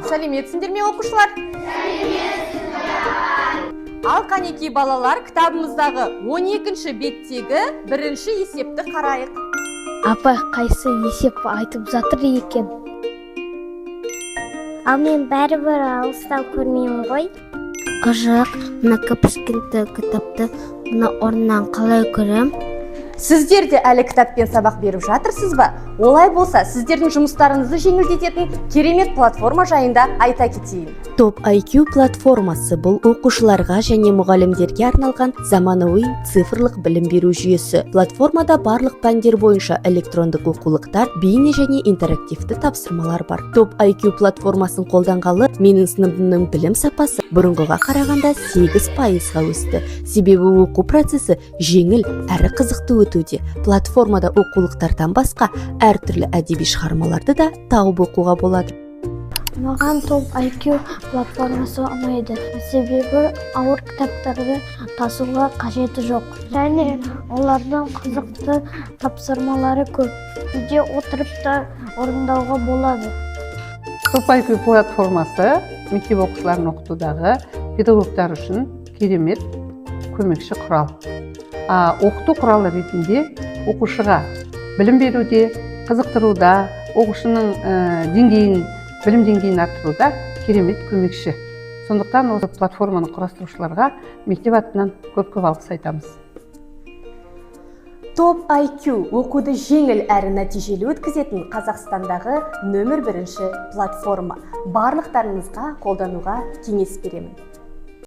Сәлеметсіңдер ме оқушылар? Ал қанекей балалар, кітабымыздағы 12-ші беттегі бірінші есепті қарайық. Апа, қайсы есеп айтып жатыр екен? Ал мен бәрібір алыстан көрмеймін ғой. Қажақ, мына кішкентай кітапты мына орнынан қалай көрем? Сіздер де әлі кітаппен сабақ беріп жатырсыз ба? Олай болса, сіздердің жұмыстарыңызды жеңілдететін керемет платформа жайында айта кетейін. Топ IQ платформасы бұл оқушыларға және мұғалімдерге арналған заманауи цифрлық білім беру жүйесі. Платформада барлық пәндер бойынша электрондық оқулықтар, бейне және интерактивті тапсырмалар бар. Топ IQ платформасын қолданғалы менің сыныбымның білім сапасы бұрынғыға қарағанда 8%-ға өсті. Себебі оқу процесі жеңіл әрі қызықты өтуде. Платформада оқулықтардан басқа әртүрлі әдеби шығармаларды да тауып оқуға болады. Маған топ IQ платформасы ұнайды. Себебі ауыр кітаптарды тасуға қажеті жоқ. Және олардың қызықты тапсырмалары көп. Үйде отырып та орындауға болады. Топ IQ платформасы мектеп оқушыларын оқытудағы педагогтар үшін керемет көмекші құрал. Оқыту құралы ретінде оқушыға білім беруде, қызықтыруда, оқушының білім деңгейін арттыруда керемет көмекші. Сондықтан осы платформаны құрастырушыларға мектеп атынан көп алғыс айтамыз. Топ IQ оқуды жеңіл әрі нәтижелі өткізетін Қазақстандағы нөмір 1-ші платформа. Барлықтарыңызға қолдануға кеңес беремін.